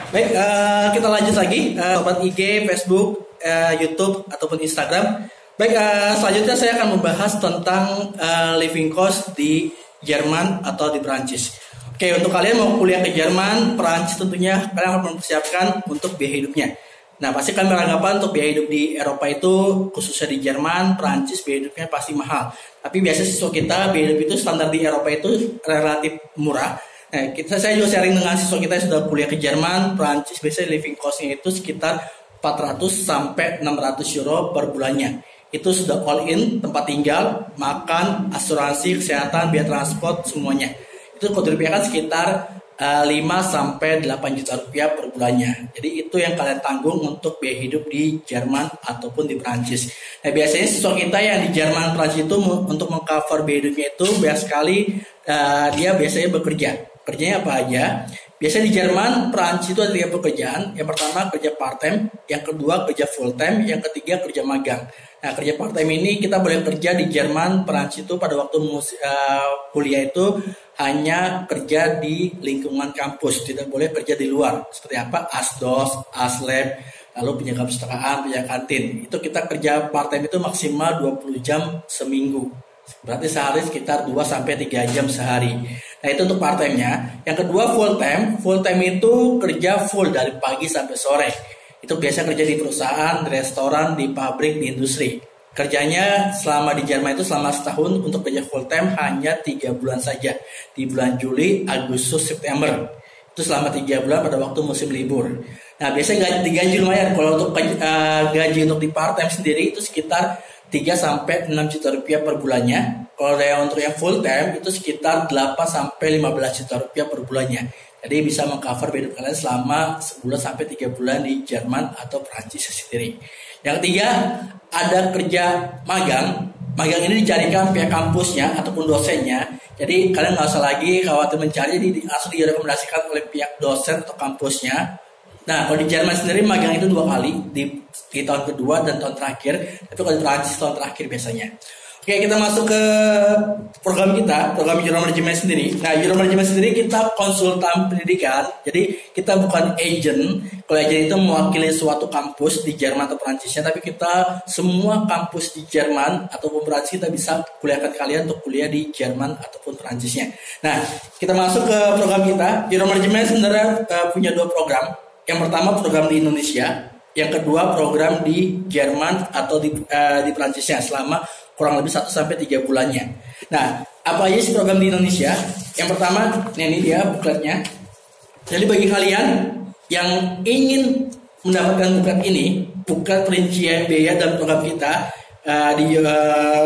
Baik, kita lanjut lagi, sobat IG, Facebook, YouTube ataupun Instagram. Baik, selanjutnya saya akan membahas tentang living cost di Jerman atau di Perancis. Oke, untuk kalian mau kuliah ke Jerman, Perancis tentunya kalian harus mempersiapkan untuk biaya hidupnya. Nah, pasti kalian beranggapan untuk biaya hidup di Eropa itu, khususnya di Jerman, Perancis, biaya hidupnya pasti mahal. Tapi biasanya siswa kita, biaya hidup itu standar di Eropa itu relatif murah. Nah, saya juga sharing dengan siswa kita yang sudah kuliah ke Jerman, Perancis, biasanya living cost-nya itu sekitar 400 sampai 600 euro per bulannya. Itu sudah all in, tempat tinggal, makan, asuransi, kesehatan, biaya transport, semuanya. Itu kalau dirupiahkan sekitar 5 sampai 8 juta rupiah per bulannya. Jadi itu yang kalian tanggung untuk biaya hidup di Jerman ataupun di Perancis. Nah, biasanya siswa kita yang di Jerman, Perancis itu untuk mengcover biaya hidupnya itu banyak sekali dia biasanya bekerja. Kerjanya apa aja? Biasanya di Jerman, Perancis itu ada 3 pekerjaan. Yang pertama kerja part time, yang kedua kerja full time, yang ketiga kerja magang. Nah, kerja part time ini kita boleh kerja di Jerman, Perancis itu pada waktu kuliah itu hanya kerja di lingkungan kampus, tidak boleh kerja di luar. Seperti apa? Asdos, aslab, lalu penjaga perpustakaan, penjaga kantin. Itu kita kerja part time itu maksimal 20 jam seminggu. Berarti sehari sekitar 2 sampai 3 jam sehari. Nah, itu untuk part time-nya. Yang kedua full time. Full time itu kerja full dari pagi sampai sore. Itu biasa kerja di perusahaan, di restoran, di pabrik, di industri. Kerjanya selama di Jerman itu selama setahun untuk kerja full time hanya 3 bulan saja. Di bulan Juli, Agustus, September. Itu selama 3 bulan pada waktu musim libur. Nah, biasanya digaji lumayan. Kalau untuk gaji untuk di part time sendiri itu sekitar 3 sampai 6 juta rupiah per bulannya. Kalau untuk yang full time itu sekitar 8 sampai 15 juta rupiah per bulannya. Jadi bisa mengcover hidup kalian selama sebulan sampai 3 bulan di Jerman atau Perancis sendiri. Yang ketiga, ada kerja magang. Magang ini dicarikan pihak kampusnya ataupun dosennya. Jadi kalian nggak usah lagi khawatir mencari, jadi langsung direkomendasikan oleh pihak dosen atau kampusnya. Nah, kalau di Jerman sendiri magang itu 2 kali, di tahun kedua dan tahun terakhir. Tapi kalau di Perancis tahun terakhir biasanya. Oke, kita masuk ke program kita, program Euro Management sendiri. Nah, Euro Management sendiri kita konsultan pendidikan. Jadi kita bukan agent. Kalau agent itu mewakili suatu kampus di Jerman atau Perancisnya, tapi kita semua kampus di Jerman ataupun Perancis kita bisa kuliahkan kalian untuk kuliah di Jerman ataupun Perancisnya. Nah, kita masuk ke program kita. Euro Management sebenarnya punya 2 program. Yang pertama program di Indonesia, yang kedua program di Jerman atau di Perancisnya selama kurang lebih 1 sampai 3 bulannya. Nah, apa aja sih program di Indonesia? Yang pertama, ini dia bukletnya. Jadi bagi kalian yang ingin mendapatkan buklet ini, buklet perincian biaya dan program kita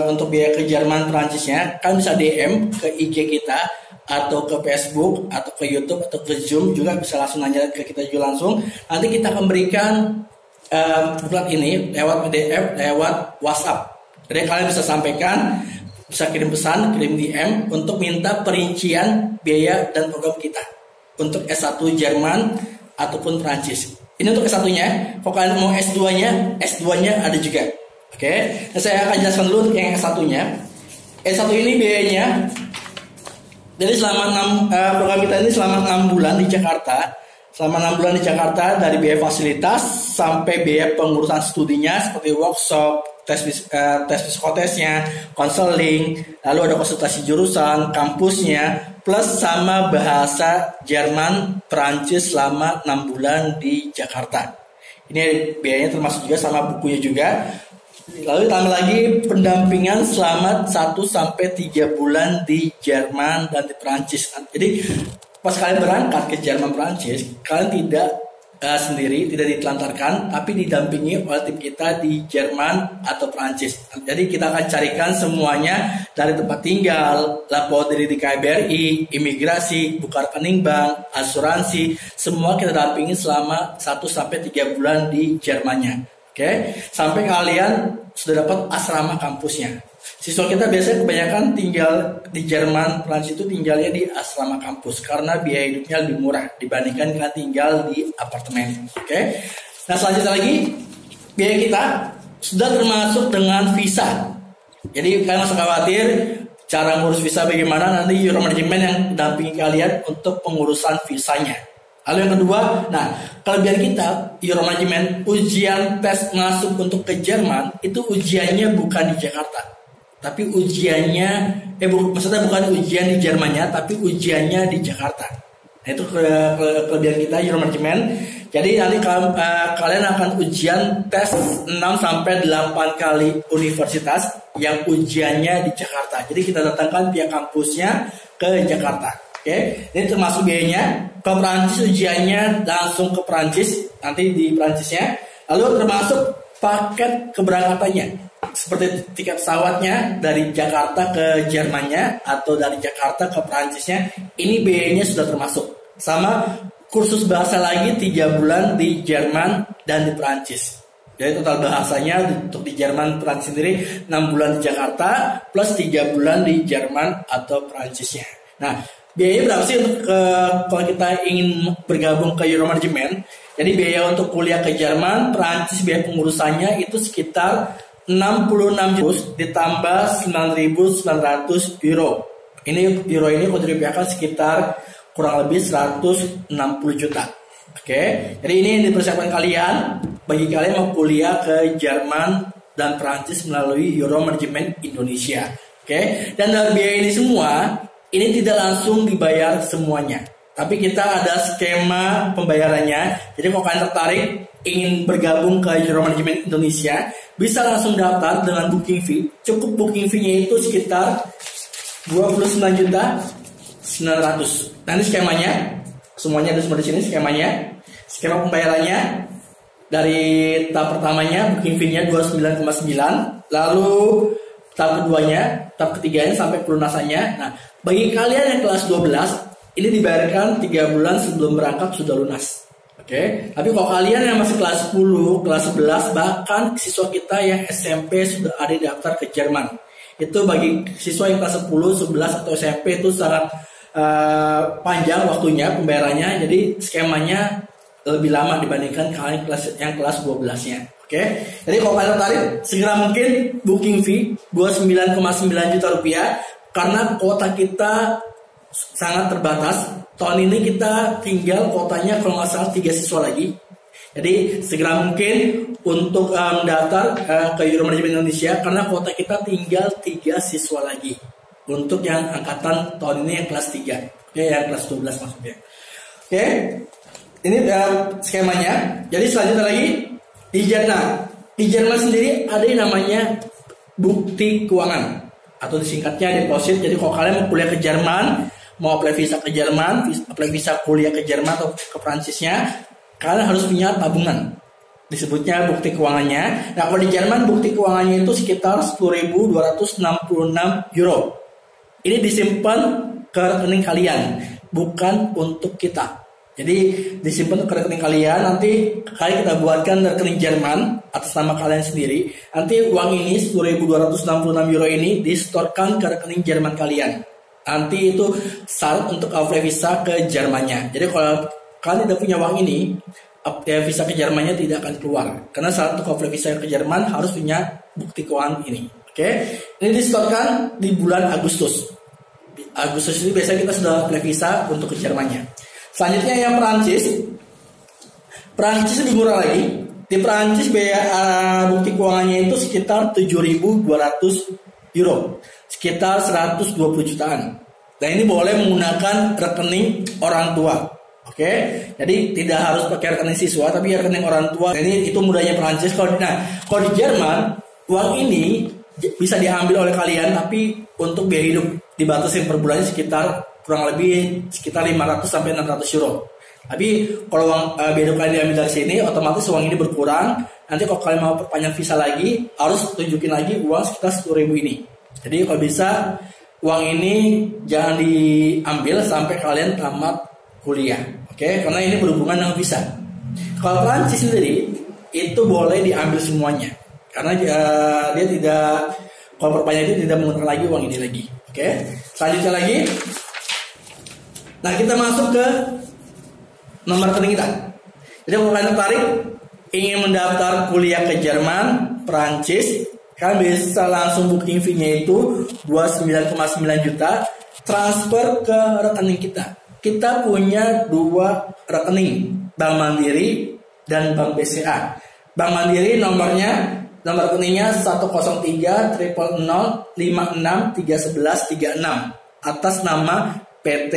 untuk biaya ke Jerman Perancisnya, kalian bisa DM ke IG kita atau ke Facebook atau ke YouTube atau ke Zoom, juga bisa langsung nanya ke kita juga langsung. Nanti kita akan berikan buklet ini lewat PDF, lewat WhatsApp. Jadi kalian bisa sampaikan, bisa kirim pesan, kirim DM untuk minta perincian biaya dan program kita untuk S1 Jerman ataupun Perancis. Ini untuk S1-nya. Kalau kalian mau S2-nya ada juga. Oke. Nah, saya akan jelaskan dulu untuk yang S1-nya. S1 ini biayanya, jadi selama program kita ini selama 6 bulan di Jakarta. Selama 6 bulan di Jakarta, dari biaya fasilitas sampai biaya pengurusan studinya seperti workshop, tes psikotesnya, konseling, lalu ada konsultasi jurusan, kampusnya, plus sama bahasa Jerman, Perancis selama 6 bulan di Jakarta. Ini biayanya termasuk juga sama bukunya juga. Lalu tambah lagi pendampingan selama 1 sampai 3 bulan di Jerman dan di Perancis. Jadi pas kalian berangkat ke Jerman Perancis, kalian tidak sendiri, tidak ditelantarkan, tapi didampingi oleh tim kita di Jerman atau Perancis. Jadi kita akan carikan semuanya dari tempat tinggal, lapor diri di KBRI, imigrasi, buka rekening bank, asuransi, semua kita dampingi selama 1 sampai 3 bulan di Jermannya. Oke, sampai kalian sudah dapat asrama kampusnya. Siswa kita biasanya kebanyakan tinggal di Jerman, Perancis itu tinggalnya di asrama kampus karena biaya hidupnya lebih murah dibandingkan dengan tinggal di apartemen. Oke. Nah, selanjutnya lagi biaya kita sudah termasuk dengan visa. Jadi kalian usah khawatir cara ngurus visa bagaimana, nanti Euro Management yang dampingi kalian untuk pengurusan visanya. Lalu yang kedua, nah kelebihan kita Euro Management, ujian tes masuk untuk ke Jerman itu ujiannya bukan di Jakarta, tapi ujiannya maksudnya bukan ujian di Jermannya, tapi ujiannya di Jakarta. Nah itu kelebihan kita Euro Management. Jadi nanti kalian akan ujian tes 6 sampai 8 kali universitas yang ujiannya di Jakarta. Jadi kita datangkan pihak kampusnya ke Jakarta. Oke, ini termasuk biayanya. Ke Perancis ujiannya langsung ke Perancis, nanti di Perancisnya. Lalu termasuk paket keberangkatannya, seperti tiket pesawatnya dari Jakarta ke Jermannya atau dari Jakarta ke Perancisnya. Ini biayanya sudah termasuk. Sama kursus bahasa lagi 3 bulan di Jerman dan di Perancis. Jadi total bahasanya untuk di Jerman Perancis sendiri 6 bulan di Jakarta plus 3 bulan di Jerman atau Perancisnya. Nah, biaya berapa sih untuk kalau kita ingin bergabung ke Euro Management? Jadi biaya untuk kuliah ke Jerman, Perancis biaya pengurusannya itu sekitar 66 juta ditambah 9.900 euro. Ini euro ini kalau dirupiahkan sekitar kurang lebih 160 juta. Oke, jadi ini yang dipersiapkan kalian bagi kalian mau kuliah ke Jerman dan Perancis melalui Euro Management Indonesia. Oke, dan dari biaya ini semua ini tidak langsung dibayar semuanya, tapi kita ada skema pembayarannya. Jadi kalau kalian tertarik ingin bergabung ke Euro Management Indonesia, bisa langsung daftar dengan booking fee. Cukup booking fee-nya itu sekitar 29.900. Nanti skemanya, semuanya ada semua di sini skemanya. Skema pembayarannya dari tahap pertamanya booking fee-nya 29,9, lalu tahap keduanya, tahap ketiganya sampai pelunasannya. Nah, bagi kalian yang kelas 12, ini dibayarkan 3 bulan sebelum berangkat sudah lunas. Oke. Tapi kalau kalian yang masih kelas 10, kelas 11, bahkan siswa kita yang SMP sudah ada daftar ke Jerman. Itu bagi siswa yang kelas 10, 11 atau SMP itu sangat panjang waktunya pembayarannya. Jadi skemanya lebih lama dibandingkan kalian yang kelas 12-nya. Oke. Jadi kalau kalian tertarik, segera mungkin booking fee 29,9 juta rupiah. Karena kuota kita sangat terbatas. Tahun ini kita tinggal kuotanya kalau nggak salah 3 siswa lagi. Jadi segera mungkin untuk mendaftar ke Euro Management Indonesia, karena kuota kita tinggal 3 siswa lagi. Untuk yang angkatan tahun ini yang kelas 3. Oke, yang kelas 12 maksudnya. Oke, ini skemanya. Jadi selanjutnya lagi di Jerman. Di Jerman sendiri ada yang namanya bukti keuangan, atau disingkatnya deposit. Jadi kalau kalian mau kuliah ke Jerman, mau apply visa ke Jerman, apply visa kuliah ke Jerman atau ke Perancisnya, kalian harus punya tabungan. Disebutnya bukti keuangannya. Nah, kalau di Jerman bukti keuangannya itu sekitar 10.266 euro. Ini disimpan ke rekening kalian, bukan untuk kita. Jadi disimpan ke rekening kalian, nanti kalian kita buatkan rekening Jerman atas nama kalian sendiri. Nanti uang ini 10.266 euro ini disetorkan ke rekening Jerman kalian. Nanti itu syarat untuk apply visa ke Jermannya. Jadi kalau kalian tidak punya uang ini, visa ke Jermannya tidak akan keluar. Karena syarat untuk apply visa ke Jerman harus punya bukti keuangan ini. Oke, ini disetorkan di bulan Agustus. Di Agustus ini biasanya kita sudah apply visa untuk ke Jermannya. Selanjutnya yang Perancis. Perancis lebih murah lagi. Di Perancis biaya bukti keuangannya itu sekitar 7.200 euro, sekitar 120 jutaan. Dan ini boleh menggunakan rekening orang tua. Oke, jadi tidak harus pakai rekening siswa, tapi rekening orang tua. Ini itu mudahnya Perancis. Kalau di Jerman, uang ini bisa diambil oleh kalian, tapi untuk biaya hidup dibatasi per bulannya sekitar kurang lebih sekitar 500 sampai 600 euro. Tapi kalau uang biaya hidup kalian diambil dari sini, otomatis uang ini berkurang. Nanti kalau kalian mau perpanjang visa lagi, harus tunjukin lagi uang sekitar 10.000 ini. Jadi kalau bisa uang ini jangan diambil sampai kalian tamat kuliah. Oke, karena ini berhubungan dengan visa. Kalau Perancis sendiri itu boleh diambil semuanya, karena dia tidak, kalau perpanjang itu tidak menggunakan lagi uang ini lagi. Oke, selanjutnya lagi. Nah, kita masuk ke nomor rekening kita. Jadi kalau kalian tertarik ingin mendaftar kuliah ke Jerman, Perancis, kalian bisa langsung booking fee-nya itu 29,9 juta, transfer ke rekening kita. kita punya dua rekening, Bank Mandiri dan Bank BCA. Bank Mandiri nomor rekeningnya 103 000 56 311 36 atas nama PT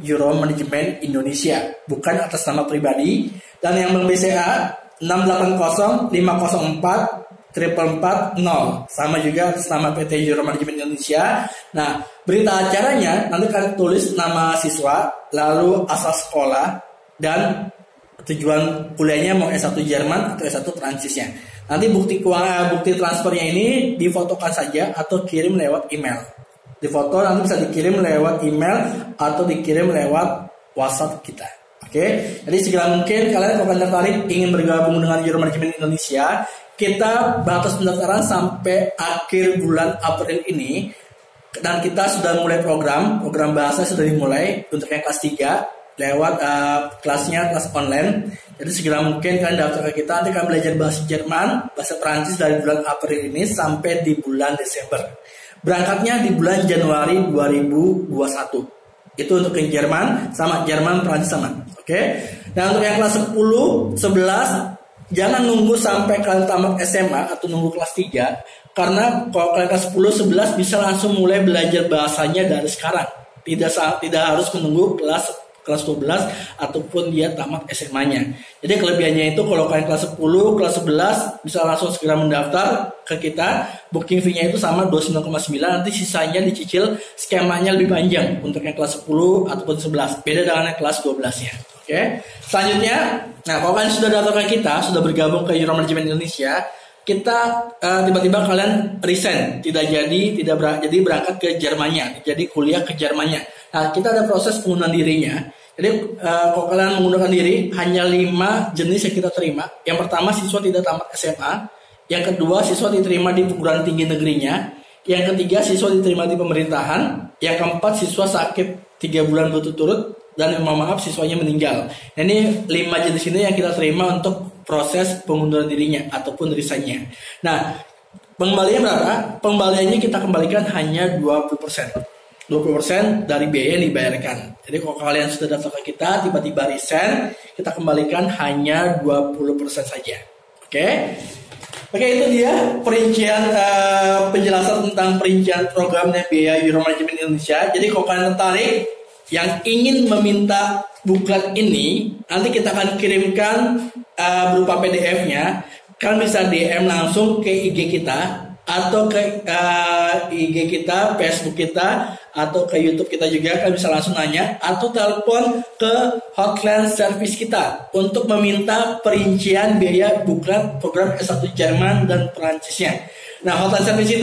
Euro Management Indonesia, bukan atas nama pribadi. Dan yang Bank BCA 680 504 440 sama juga atas nama PT Euro Management Indonesia. Nah, berita acaranya nanti akan tulis nama siswa, lalu asal sekolah, dan tujuan kuliahnya mau S1 Jerman atau S1 Prancisnya. Nanti bukti transfernya ini difotokan saja atau kirim lewat email. Difoto nanti bisa dikirim lewat email atau dikirim lewat WhatsApp kita. Oke, jadi segera mungkin kalian kalau tertarik ingin bergabung dengan Euro Management Indonesia, kita batas pendaftaran sampai akhir bulan April ini, dan kita sudah mulai program bahasa sudah dimulai untuk yang kelas 3 lewat kelas online. Jadi segera mungkin kalian daftar ke kita, nanti kalian belajar bahasa Jerman, bahasa Prancis dari bulan April ini sampai di bulan Desember. Berangkatnya di bulan Januari 2021. Itu untuk yang Jerman sama Jerman Prancis sama. Oke. Dan untuk yang kelas 10, 11 jangan nunggu sampai kalian tamat SMA atau nunggu kelas 3, karena kalau kalian kelas 10, 11 bisa langsung mulai belajar bahasanya dari sekarang. Tidak harus menunggu kelas 12 ataupun dia tamat SMA-nya. Jadi kelebihannya itu kalau kalian kelas 10, kelas 11 bisa langsung segera mendaftar ke kita. Booking fee-nya itu sama 29,9, nanti sisanya dicicil, skemanya lebih panjang untuk yang kelas 10 ataupun 11. Beda dengan yang kelas 12-nya. Oke. Selanjutnya, nah kalau kalian sudah daftar ke kita, sudah bergabung ke Euro Management Indonesia, kita tiba-tiba kalian resign, tidak jadi berangkat ke Jermannya, jadi kuliah ke Jermannya. Nah, kita ada proses pengunduran dirinya. Jadi kalau kalian mengundurkan diri, hanya 5 jenis yang kita terima. Yang pertama, siswa tidak tamat SMA. Yang kedua, siswa diterima di perguruan tinggi negerinya. Yang ketiga, siswa diterima di pemerintahan. Yang keempat, siswa sakit 3 bulan berturut-turut. Dan maaf, siswanya meninggal. Nah, ini 5 jenis ini yang kita terima untuk proses pengunduran dirinya ataupun resignnya. Nah, pengembaliannya berapa? Pengembaliannya kita kembalikan hanya 20%. 20% dari biaya yang dibayarkan. Jadi kalau kalian sudah daftar ke kita, tiba-tiba resign, kita kembalikan hanya 20% saja. Oke, itu dia perincian penjelasan tentang perincian program dan biaya Euro Management Indonesia. Jadi kalau kalian tertarik yang ingin meminta buklet ini, nanti kita akan kirimkan berupa PDF-nya. Kalian bisa DM langsung ke IG kita atau ke IG kita, Facebook kita, atau ke YouTube kita juga. Kalian bisa langsung nanya atau telepon ke hotline service kita untuk meminta perincian biaya buklet program S1 Jerman dan Perancisnya. Nah, hotline service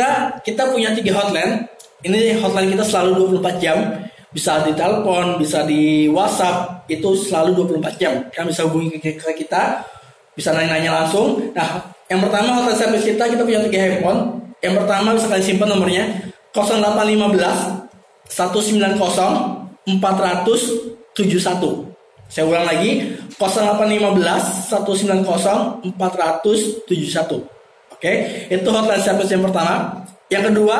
kita punya 3 hotline. Ini hotline kita selalu 24 jam. Bisa di telepon, bisa di WhatsApp, itu selalu 24 jam. Kalian bisa hubungi ke kita, bisa nanya-nanya langsung. Nah, yang pertama hotline service kita punya 3 handphone. Yang pertama bisa kalian simpan nomornya 0815 190 471. Saya ulang lagi 0815 190 471. Oke, itu hotline service yang pertama. Yang kedua,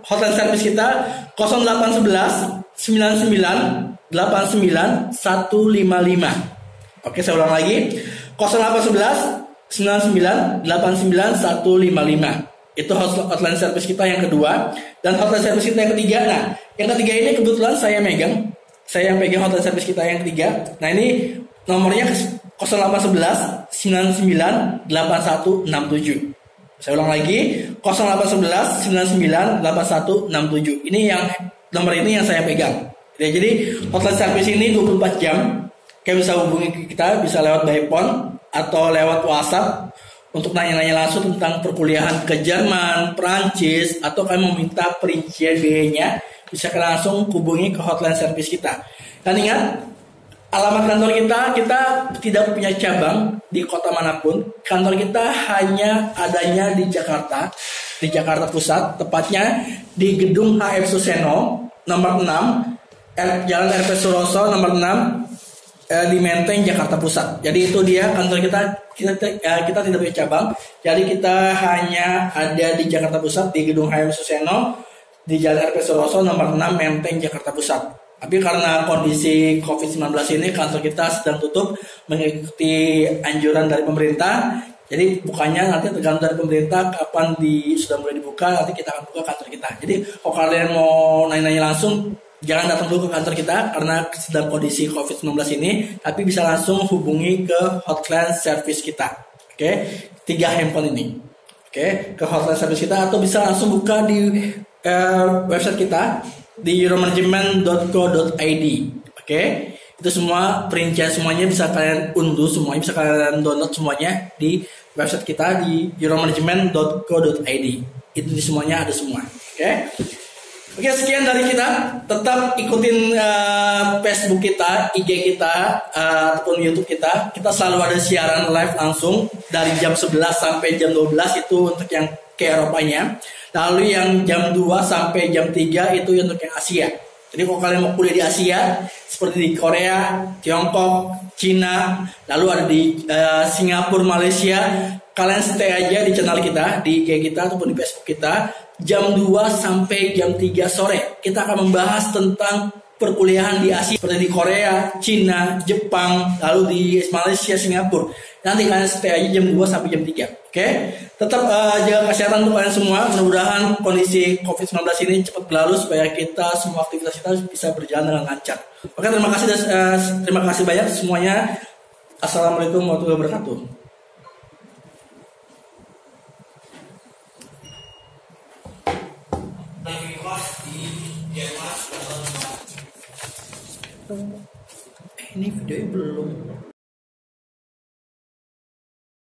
hotline service kita 0811 99 89 155. Oke, saya ulang lagi 0811 99 89 155. Itu hotline service kita yang kedua. Dan hotline service kita yang ketiga. Nah, yang ketiga ini kebetulan saya yang pegang hotline service kita yang ketiga. Nah, ini nomornya 0811 99 8167. Saya ulang lagi 0811 99 8167. Ini yang nomor ini yang saya pegang. Ya, jadi hotline service ini 24 jam. Kalian bisa hubungi kita, bisa lewat by phone atau lewat WhatsApp untuk nanya-nanya langsung tentang perkuliahan ke Jerman, Prancis, atau kalian meminta perincian biayanya, bisa langsung hubungi ke hotline service kita. Dan ingat, alamat kantor kita tidak punya cabang di kota manapun. Kantor kita hanya adanya di Jakarta Pusat, tepatnya di Gedung HF Suseno nomor 6, Jalan RP Suroso nomor 6, di Menteng, Jakarta Pusat. Jadi itu dia kantor kita tidak punya cabang. Jadi kita hanya ada di Jakarta Pusat di Gedung HM Suseno di Jalan RP Suroso nomor 6 Menteng, Jakarta Pusat. Tapi karena kondisi COVID-19 ini kantor kita sedang tutup mengikuti anjuran dari pemerintah. Jadi bukannya nanti tergantung dari pemerintah kapan sudah mulai dibuka, nanti kita akan buka kantor kita. Jadi kalau kalian mau nanya-nanya langsung, jangan datang dulu ke kantor kita karena sedang kondisi COVID-19 ini, tapi bisa langsung hubungi ke hotline service kita. Oke, 3 handphone ini. Oke, ke hotline service kita atau bisa langsung buka di website kita di euromanagement.co.id. Oke, itu semua perincian semuanya bisa kalian unduh semuanya, bisa kalian download semuanya di website kita di euromanagement.co.id. Itu di semuanya ada semua. Oke, sekian dari kita. Tetap ikutin Facebook kita, IG kita, ataupun YouTube kita. Kita selalu ada siaran live langsung dari jam 11 sampai jam 12 itu untuk yang ke Eropanya. Lalu yang jam 2 sampai jam 3 itu untuk yang Asia. Jadi kalau kalian mau kuliah di Asia, seperti di Korea, Tiongkok, Cina, lalu ada di Singapura, Malaysia, kalian stay aja di channel kita, di IG kita ataupun di Facebook kita. Jam 2 sampai jam 3 sore kita akan membahas tentang perkuliahan di Asia seperti di Korea, Cina, Jepang, lalu di Malaysia, Singapura. Nanti kalian stay aja jam 2 sampai jam 3. Oke? Tetap jaga kesehatan untuk kalian semua. Mudah-mudahan kondisi COVID-19 ini cepat berlalu supaya kita semua aktivitas kita bisa berjalan dengan lancar. Oke, terima kasih banyak semuanya. Assalamualaikum warahmatullahi wabarakatuh. Ini videonya belum.